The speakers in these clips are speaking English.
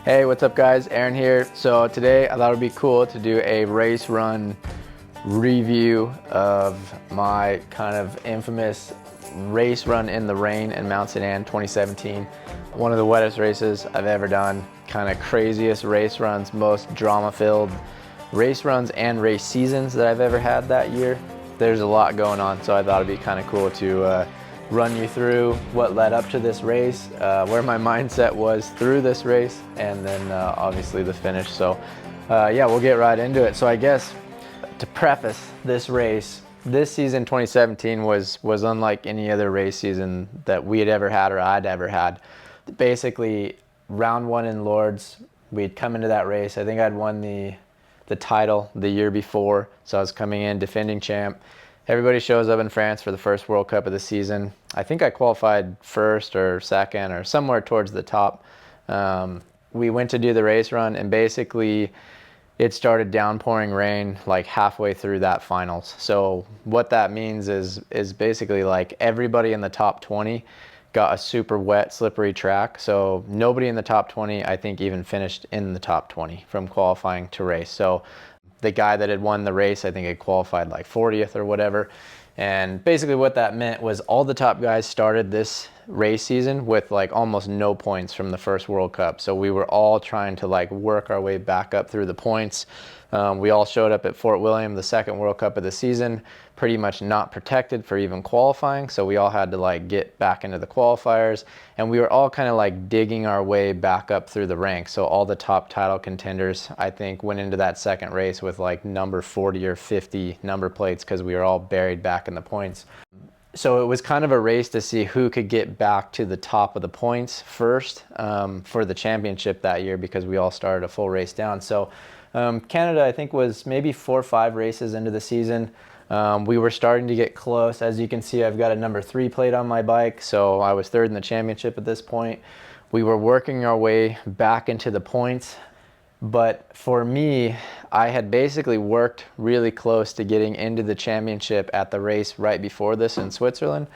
Hey, what's up guys? Aaron here. So today I thought it'd be cool to do a race run review of my kind of infamous race run in the rain in Mount St. Anne 2017. One of the wettest races I've ever done. Kind of craziest race runs, most drama-filled race runs and race seasons that I've ever had that year. There's a lot going on, so I thought it'd be kind of cool to run you through what led up to this race, where my mindset was through this race, and then obviously the finish. So yeah, we'll get right into it. So I guess to preface this race, this season 2017 was unlike any other race season that we had ever had or I'd ever had. Basically, round one in Lords, we'd come into that race. I think I'd won the title the year before, so I was coming in defending champ. Everybody shows up in France for the first World Cup of the season. I think I qualified first or second or somewhere towards the top. We went to do the race run, and basically it started downpouring rain like halfway through that finals. So what that means is basically like everybody in the top 20 got a super wet, slippery track. So nobody in the top 20, I think, even finished in the top 20 from qualifying to race. So the guy that had won the race, I think, had qualified like 40th or whatever. And basically what that meant was all the top guys started this race season with like almost no points from the first World Cup. So we were all trying to like work our way back up through the points. We all showed up at Fort William, the second World Cup of the season, pretty much not protected for even qualifying. So we all had to like get back into the qualifiers, and we were all kind of like digging our way back up through the ranks. So all the top title contenders, I think, went into that second race with like number 40 or 50 number plates because we were all buried back in the points. So it was kind of a race to see who could get back to the top of the points first for the championship that year, because we all started a full race down. So Canada, I think, was maybe 4 or 5 races into the season. We were starting to get close. As you can see, I've got a number 3 plate on my bike, so I was third in the championship at this point. We were working our way back into the points. But for me, I had basically worked really close to getting into the championship at the race right before this in Switzerland.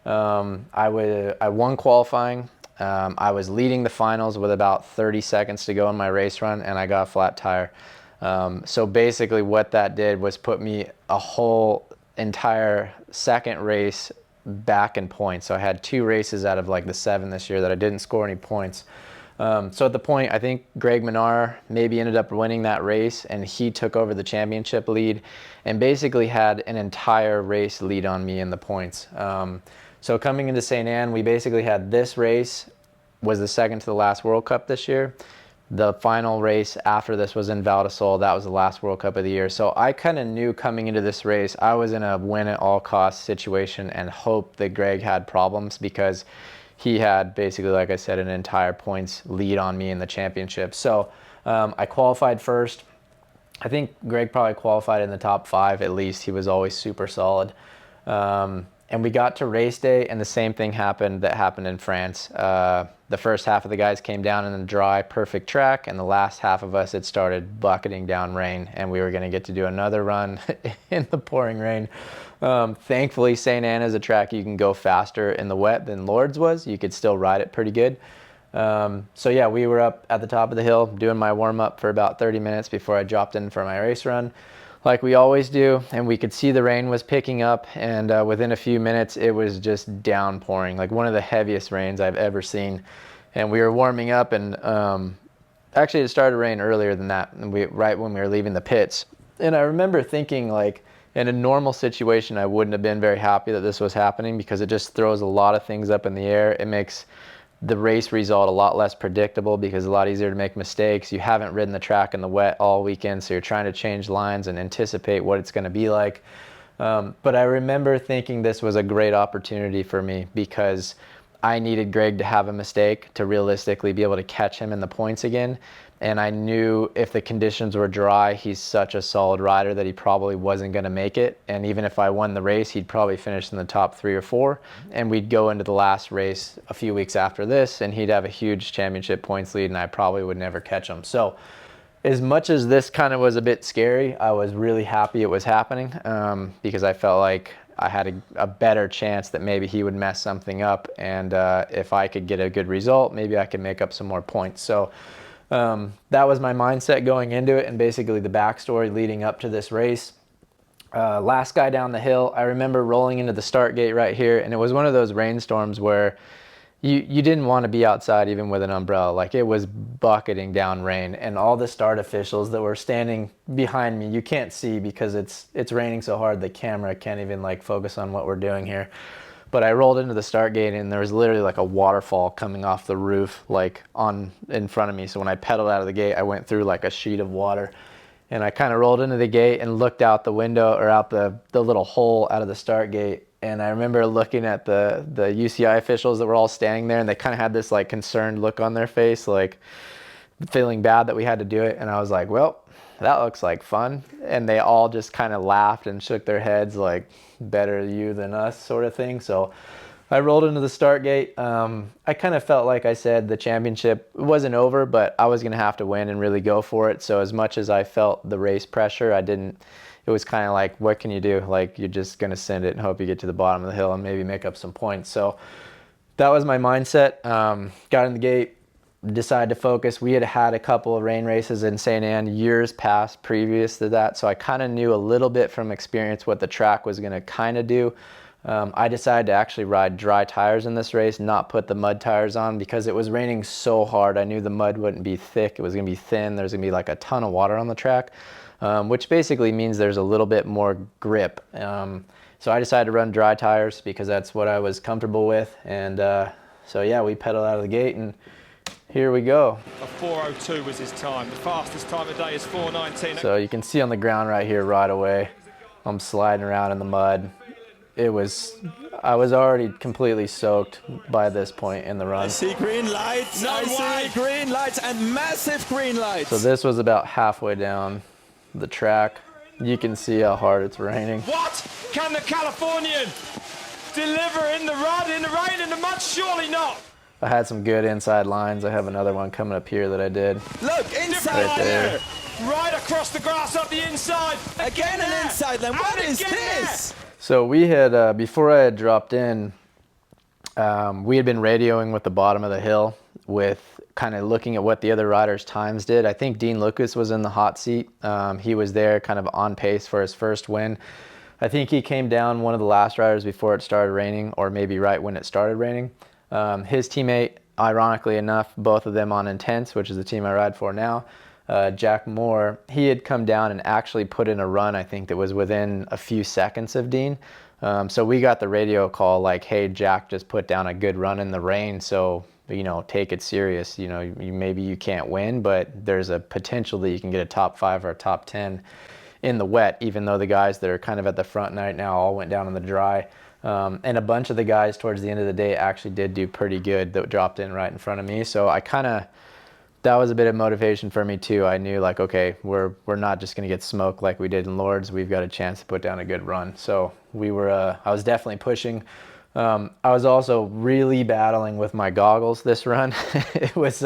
I won qualifying. I was leading the finals with about 30 seconds to go in my race run, and I got a flat tire. So basically what that did was put me a whole entire second race back in points. So I had 2 races out of like the 7 this year that I didn't score any points. So at the point, I think Greg Minar maybe ended up winning that race, and he took over the championship lead and basically had an entire race lead on me in the points. So coming into St. Anne, we basically had this race was the second to the last World Cup this year. The final race after this was in Val d'Isole. That was the last World Cup of the year. So I kind of knew coming into this race, I was in a win at all costs situation and hoped that Greg had problems, because he had basically, like I said, an entire points lead on me in the championship. So I qualified first. I think Greg probably qualified in the top 5 at least. He was always super solid. And we got to race day, and the same thing happened that happened in France. The first half of the guys came down in the dry, perfect track, and the last half of us, it started bucketing down rain, and we were going to get to do another run in the pouring rain. Thankfully, St. Anne is a track you can go faster in the wet than Lords was. You could still ride it pretty good. So yeah, we were up at the top of the hill doing my warm-up for about 30 minutes before I dropped in for my race run, like we always do, and we could see the rain was picking up, and within a few minutes it was just downpouring, like one of the heaviest rains I've ever seen. And we were warming up, and actually it started to rain earlier than that, and right when we were leaving the pits. And I remember thinking, like, in a normal situation I wouldn't have been very happy that this was happening, because it just throws a lot of things up in the air. It makes the race result a lot less predictable, because it's a lot easier to make mistakes. You haven't ridden the track in the wet all weekend, so you're trying to change lines and anticipate what it's going to be like. But I remember thinking this was a great opportunity for me, because I needed Greg to have a mistake to realistically be able to catch him in the points again. And I knew if the conditions were dry, he's such a solid rider that he probably wasn't going to make it. And even if I won the race, he'd probably finish in the top 3 or 4. And we'd go into the last race a few weeks after this, and he'd have a huge championship points lead, and I probably would never catch him. So as much as this kind of was a bit scary, I was really happy it was happening, because I felt like I had a better chance that maybe he would mess something up. And if I could get a good result, maybe I could make up some more points. So That was my mindset going into it, and basically the backstory leading up to this race. Last guy down the hill, I remember rolling into the start gate right here, and it was one of those rainstorms where you didn't want to be outside even with an umbrella. Like, it was bucketing down rain, and all the start officials that were standing behind me, you can't see because it's raining so hard the camera can't even like focus on what we're doing here. But I rolled into the start gate, and there was literally like a waterfall coming off the roof like in front of me. So when I pedaled out of the gate, I went through like a sheet of water. And I kind of rolled into the gate and looked out the window, or out the little hole out of the start gate. And I remember looking at the UCI officials that were all standing there, and they kind of had this like concerned look on their face, like feeling bad that we had to do it. And I was like, well, that looks like fun. And they all just kind of laughed and shook their heads like, better you than us sort of thing. So I rolled into the start gate. I kind of felt like I said the championship wasn't over, but I was going to have to win and really go for it. So as much as I felt the race pressure, it was kind of like, what can you do? Like, you're just going to send it and hope you get to the bottom of the hill and maybe make up some points. So that was my mindset. Got in the gate, decided to focus. We had had a couple of rain races in St. Anne years past previous to that. So I kind of knew a little bit from experience what the track was going to kind of do. I decided to actually ride dry tires in this race, not put the mud tires on, because it was raining so hard. I knew the mud wouldn't be thick. It was going to be thin. There's going to be like a ton of water on the track, which basically means there's a little bit more grip. So I decided to run dry tires because that's what I was comfortable with. And so yeah, we pedaled out of the gate, and here we go. A 4:02 was his time. The fastest time of day is 4:19. So you can see on the ground right here right away, I'm sliding around in the mud. I was already completely soaked by this point in the run. I see green lights. No way. See green lights, and massive green lights. So this was about halfway down the track. You can see how hard it's raining. What? Can the Californian deliver in the run, in the rain, in the mud? Surely not. I had some good inside lines. I have another one coming up here that I did. Look, inside Right there. Right across the grass up the inside. Again an inside line. What is this? So we had, before I had dropped in, we had been radioing with the bottom of the hill with kind of looking at what the other riders' times did. I think Dean Lucas was in the hot seat. He was there kind of on pace for his first win. I think he came down one of the last riders before it started raining, or maybe right when it started raining. His teammate, ironically enough, both of them on Intense, which is the team I ride for now, Jack Moore, he had come down and actually put in a run, I think, that was within a few seconds of Dean. So we got the radio call like, hey, Jack just put down a good run in the rain, so, you know, take it serious. You know, maybe you can't win, but there's a potential that you can get a top 5 or a top 10 in the wet, even though the guys that are kind of at the front right now all went down in the dry. And a bunch of the guys towards the end of the day actually did do pretty good that dropped in right in front of me. So I kind of, that was a bit of motivation for me too. I knew like, okay, we're not just going to get smoked like we did in Lords. We've got a chance to put down a good run. So we were, I was definitely pushing. I was also really battling with my goggles this run. It was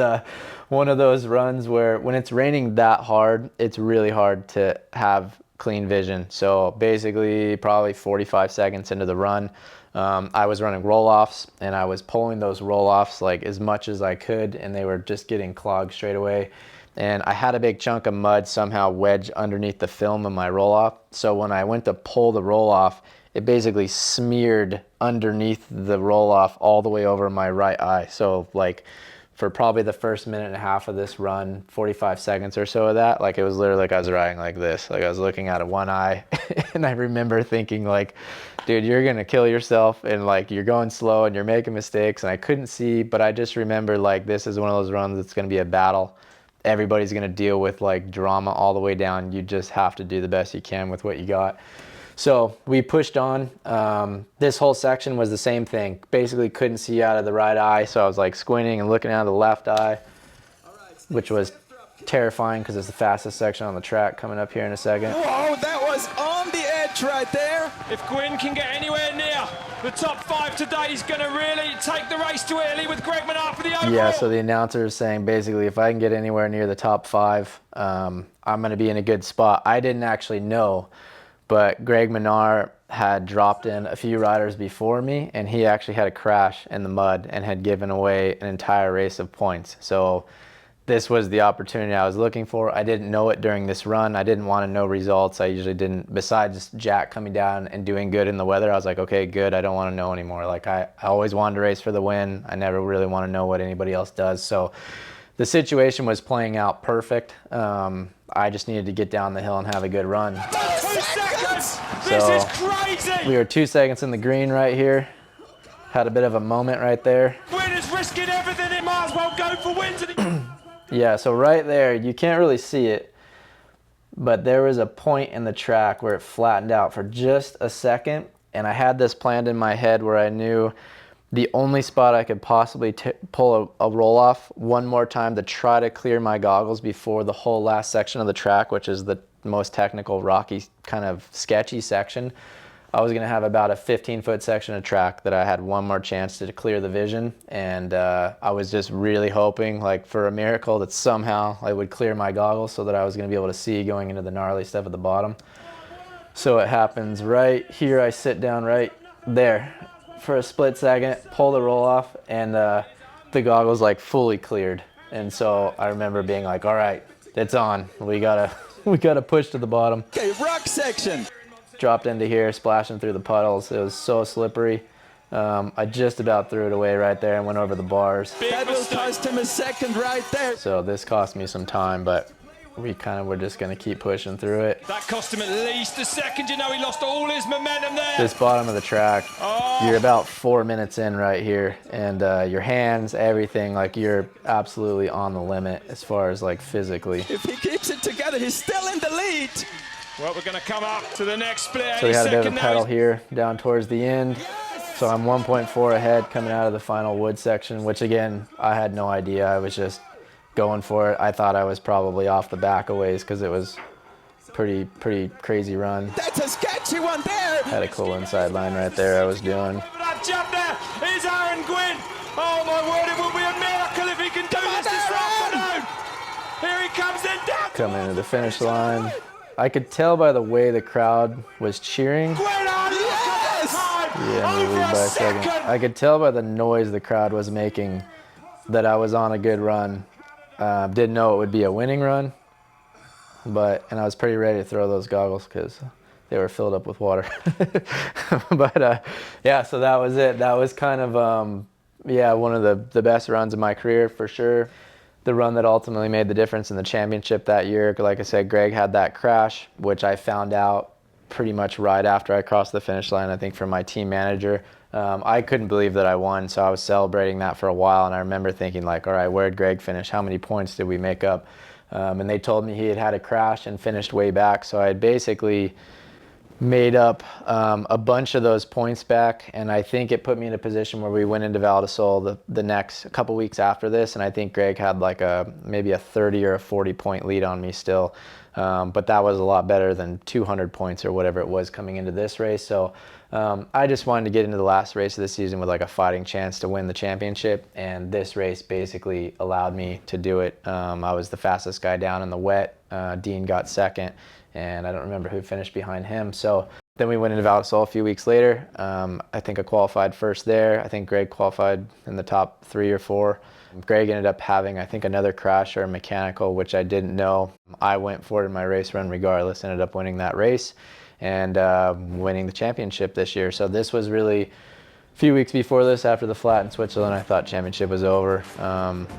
one of those runs where when it's raining that hard, it's really hard to have clean vision. So basically probably 45 seconds into the run, I was running roll-offs, and I was pulling those roll-offs like as much as I could, and they were just getting clogged straight away. And I had a big chunk of mud somehow wedged underneath the film of my roll-off. So when I went to pull the roll-off, it basically smeared underneath the roll-off all the way over my right eye. So like for probably the first minute and a half of this run, 45 seconds or so of that, like it was literally like I was riding like this. Like I was looking out of one eye and I remember thinking like, dude, you're gonna kill yourself, and like you're going slow and you're making mistakes, and I couldn't see, but I just remember like this is one of those runs that's gonna be a battle. Everybody's gonna deal with like drama all the way down. You just have to do the best you can with what you got. So we pushed on. This whole section was the same thing. Basically couldn't see out of the right eye, so I was like squinting and looking out of the left eye, which was terrifying because it's the fastest section on the track coming up here in a second. Whoa, that was on the edge right there. If Gwin can get anywhere near the top 5 today, he's going to really take the race to Italy with Greg Menard for the overall. Yeah, so the announcer is saying basically if I can get anywhere near the top 5, I'm going to be in a good spot. I didn't actually know, but Greg Menard had dropped in a few riders before me, and he actually had a crash in the mud and had given away an entire race of points. So this was the opportunity I was looking for. I didn't know it during this run. I didn't want to know results. I usually didn't, besides Jack coming down and doing good in the weather, I was like, okay, good. I don't want to know anymore. Like I always wanted to race for the win. I never really want to know what anybody else does. So the situation was playing out perfect. I just needed to get down the hill and have a good run. 2 seconds! So This is crazy! we were 2 seconds in the green right here. Had a bit of a moment right there. Gwin is risking everything. He might as well go for wins. Yeah, so right there, you can't really see it, but there was a point in the track where it flattened out for just a second, and I had this planned in my head where I knew the only spot I could possibly pull a roll off one more time to try to clear my goggles before the whole last section of the track, which is the most technical, rocky, kind of sketchy section. I was going to have about a 15-foot section of track that I had one more chance to clear the vision, and I was just really hoping, like, for a miracle that somehow I would clear my goggles so that I was going to be able to see going into the gnarly stuff at the bottom. So it happens right here. I sit down right there for a split second, pull the roll off, and the goggles like fully cleared. And so I remember being like, all right, it's on. We gotta push to the bottom. Okay, rock section. Dropped into here, splashing through the puddles. It was so slippery. I just about threw it away right there and went over the bars. That will cost him a second right there. So this cost me some time, but we kind of were just going to keep pushing through it. That cost him at least a second. You know, he lost all his momentum there. This bottom of the track, you're about 4 minutes in right here, and your hands, everything, like you're absolutely on the limit as far as like physically. If he keeps it together, he's still in the lead. Well, we're going to come up to the next split. So we had a bit of a pedal here down towards the end. So I'm 1.4 ahead coming out of the final wood section, which again, I had no idea. I was just going for it. I thought I was probably off the back a ways because it was pretty crazy run. That's a sketchy one there. Had a cool inside line right there I was doing. That jump there is Aaron Gwin. Oh my word, it will be a miracle if he can do this afternoon. Here he comes in down. Coming into the finish line. I could tell by the way the crowd was cheering. Gwin on Yes! Yeah, maybe by a second. I could tell by the noise the crowd was making that I was on a good run. Didn't know it would be a winning run, and I was pretty ready to throw those goggles because they were filled up with water. But yeah, so that was it. That was kind of yeah, one of the best runs of my career for sure. The run that ultimately made the difference in the championship that year. Like I said, Greg had that crash, which I found out pretty much right after I crossed the finish line, I think, from my team manager. I couldn't believe that I won, so I was celebrating that for a while, and I remember thinking, like, all right, where did Greg finish? How many points did we make up? And they told me he had a crash and finished way back, so I had basically made up a bunch of those points back, and I think it put me in a position where we went into Val di Sole the next couple weeks after this, and I think Greg had like maybe a 30 or a 40 point lead on me still, but that was a lot better than 200 points or whatever it was coming into this race. So I just wanted to get into the last race of the season with like a fighting chance to win the championship, and this race basically allowed me to do it. I was the fastest guy down in the wet. Dean got second, and I don't remember who finished behind him. So then we went into Val di Sole a few weeks later. I think I qualified first there. I think Greg qualified in the top 3 or 4. Greg ended up having, I think, another crash or a mechanical, which I didn't know. I went for it in my race run regardless, ended up winning that race and winning the championship this year. So this was really a few weeks before this, after the flat in Switzerland, I thought championship was over.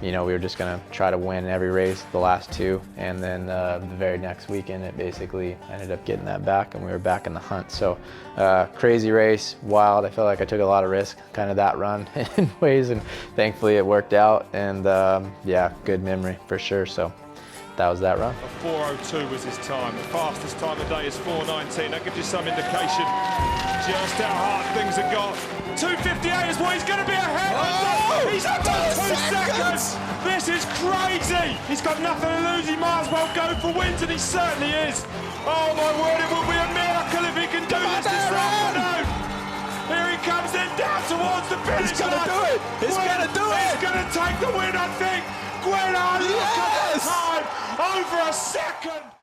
You know, we were just gonna try to win every race, the last 2, and then the very next weekend, it basically ended up getting that back, and we were back in the hunt. So crazy race, wild. I felt like I took a lot of risk, kind of that run in ways, and thankfully it worked out. And yeah, good memory for sure. So that was that run. 4:02 was his time. The fastest time of day is 4:19. That gives you some indication just how hard things have got. 2:58 is what he's going to be ahead. Oh, he's up to 2 seconds. This is crazy. He's got nothing to lose. He might as well go for wins, and he certainly is. Oh my word, it will be a miracle if he can do this afternoon. Here he comes in down towards the finish line. He's going to do it. He's going to do it. He's going to take the win, I think. Gwin on, look at the time, over a second.